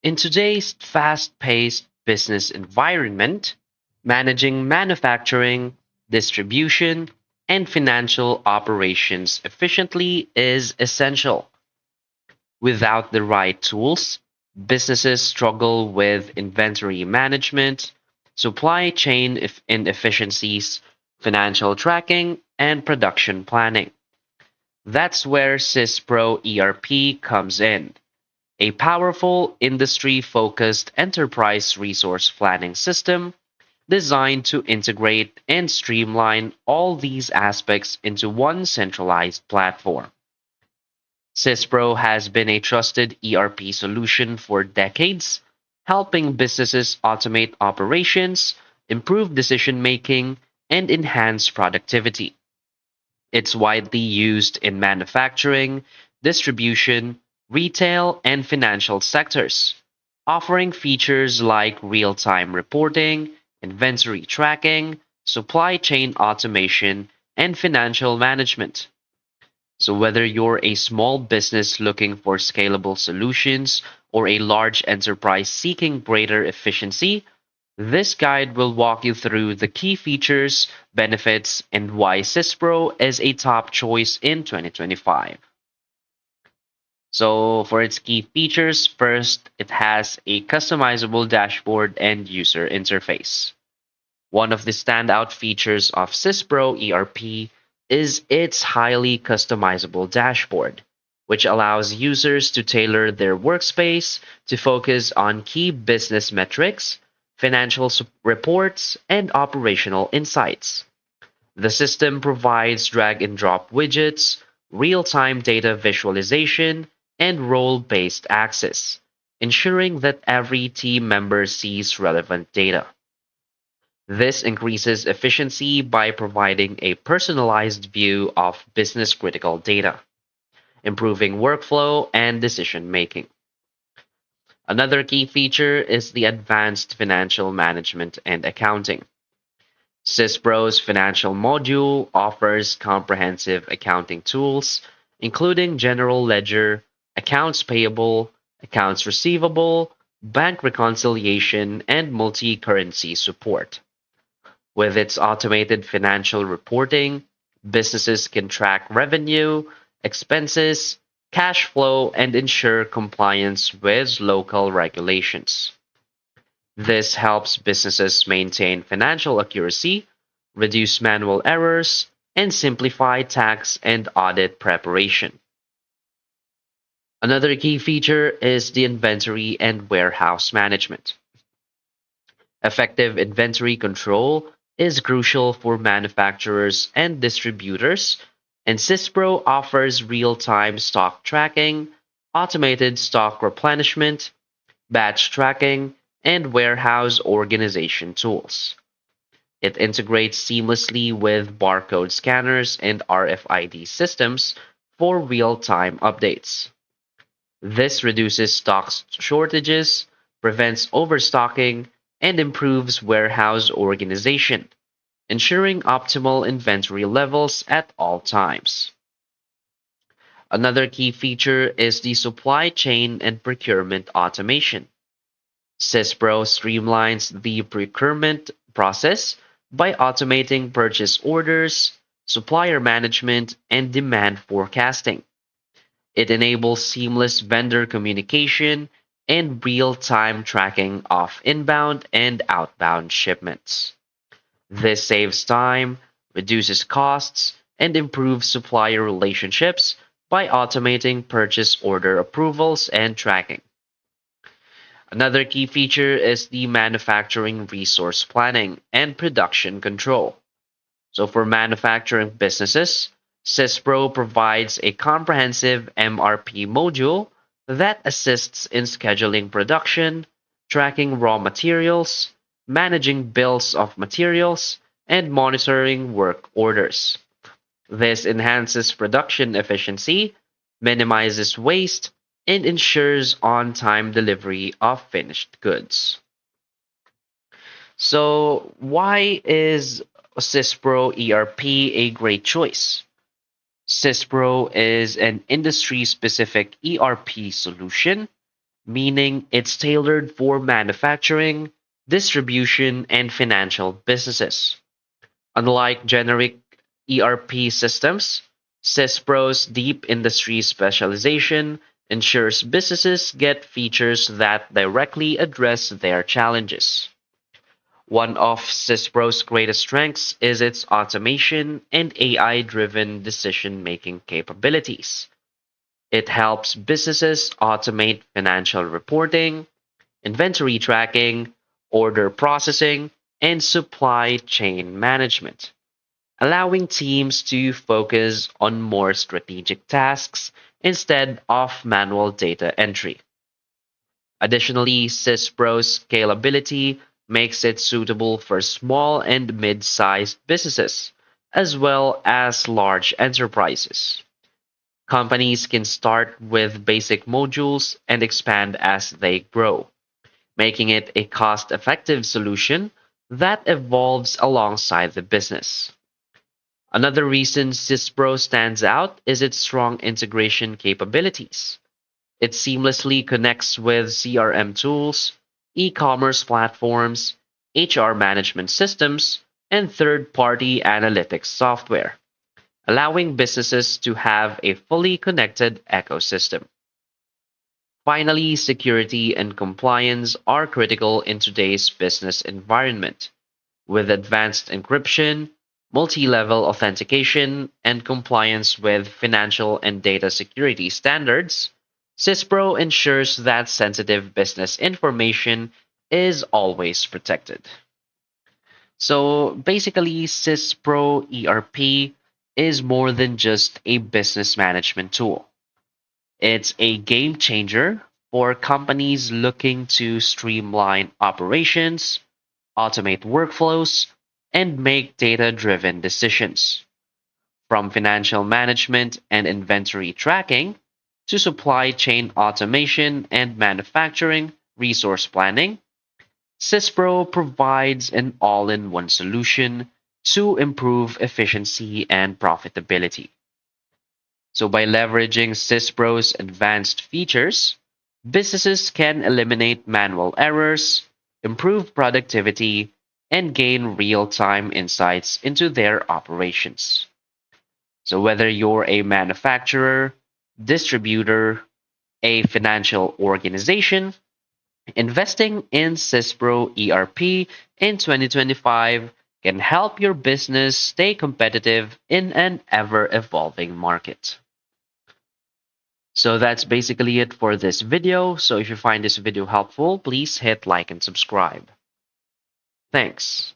In today's fast paced business environment, managing manufacturing, distribution, and financial operations efficiently is essential. Without the right tools, businesses struggle with inventory management, supply chain inefficiencies, financial tracking, and production planning. That's where SYSPRO ERP comes in, a powerful industry focused enterprise resource planning system designed to integrate and streamline all these aspects into one centralized platform. SYSPRO has been a trusted ERP solution for decades, helping businesses automate operations, improve decision making, and enhance productivity. It's widely used in manufacturing, distribution, retail, and financial sectors, offering features like real time reporting, inventory tracking, supply chain automation, and financial management. So, whether you're a small business looking for scalable solutions or a large enterprise seeking greater efficiency, this guide will walk you through the key features, benefits, and why SYSPRO is a top choice in 2025. So, for its key features, first, it has a customizable dashboard and user interface. One of the standout features of SYSPRO ERP is its highly customizable dashboard, which allows users to tailor their workspace to focus on key business metrics, financial reports, and operational insights. The system provides drag and drop widgets, real time data visualization, and role based access, ensuring that every team member sees relevant data. This increases efficiency by providing a personalized view of business critical data, improving workflow and decision making. Another key feature is the advanced financial management and accounting. SYSPRO's financial module offers comprehensive accounting tools, including general ledger, accounts payable, accounts receivable, bank reconciliation, and multi currency support. With its automated financial reporting, businesses can track revenue, expenses, cash flow, and ensure compliance with local regulations. This helps businesses maintain financial accuracy, reduce manual errors, and simplify tax and audit preparation. Another key feature is the inventory and warehouse management. Effective inventory control is crucial for manufacturers and distributors, and SYSPRO offers real time stock tracking, automated stock replenishment, batch tracking, and warehouse organization tools. It integrates seamlessly with barcode scanners and RFID systems for real time updates. This reduces stock shortages, prevents overstocking, and improves warehouse organization, ensuring optimal inventory levels at all times. Another key feature is the supply chain and procurement automation. SYSPRO streamlines the procurement process by automating purchase orders, supplier management, and demand forecasting. It enables seamless vendor communication and real time tracking of inbound and outbound shipments. This saves time, reduces costs, and improves supplier relationships by automating purchase order approvals and tracking. Another key feature is the manufacturing resource planning and production control. So, for manufacturing businesses, SYSPRO provides a comprehensive MRP module that assists in scheduling production, tracking raw materials, managing bills of materials, and monitoring work orders. This enhances production efficiency, minimizes waste, and ensures on time delivery of finished goods. So, why is SYSPRO ERP a great choice? SYSPRO is an industry specific ERP solution meaning it's tailored for manufacturing, distribution, and financial businesses. Unlike generic ERP systems, SYSPRO's deep industry specialization ensures businesses get features that directly address their challenges. One of SYSPRO's greatest strengths is its automation and AI driven decision making capabilities. It helps businesses automate financial reporting, inventory tracking, order processing, and supply chain management, allowing teams to focus on more strategic tasks instead of manual data entry. Additionally, SysPro's scalability makes it suitable for small and mid sized businesses, as well as large enterprises. Companies can start with basic modules and expand as they grow, making it a cost effective solution that evolves alongside the business. Another reason SysPro stands out is its strong integration capabilities. It seamlessly connects with CRM tools, e commerce platforms, HR management systems, and third party analytics software, allowing businesses to have a fully connected ecosystem. Finally, security and compliance are critical in today's business environment. With advanced encryption, multi level authentication, and compliance with financial and data security standards, CISPRO ensures that sensitive business information is always protected. So basically, CISPRO ERP is more than just a business management tool. It's a game changer for companies looking to streamline operations, automate workflows, and make data driven decisions. From financial management and inventory tracking to supply chain automation and manufacturing resource planning, CISPRO provides an all in one solution to improve efficiency and profitability. So, by leveraging CISPRO's advanced features, businesses can eliminate manual errors, improve productivity, and gain real time insights into their operations. So, whether you're a manufacturer, distributor, a financial organization, investing in CISPRO ERP in 2025 can help your business stay competitive in an ever evolving market. So that's basically it for this video. So if you find this video helpful, please hit like and subscribe. Thanks.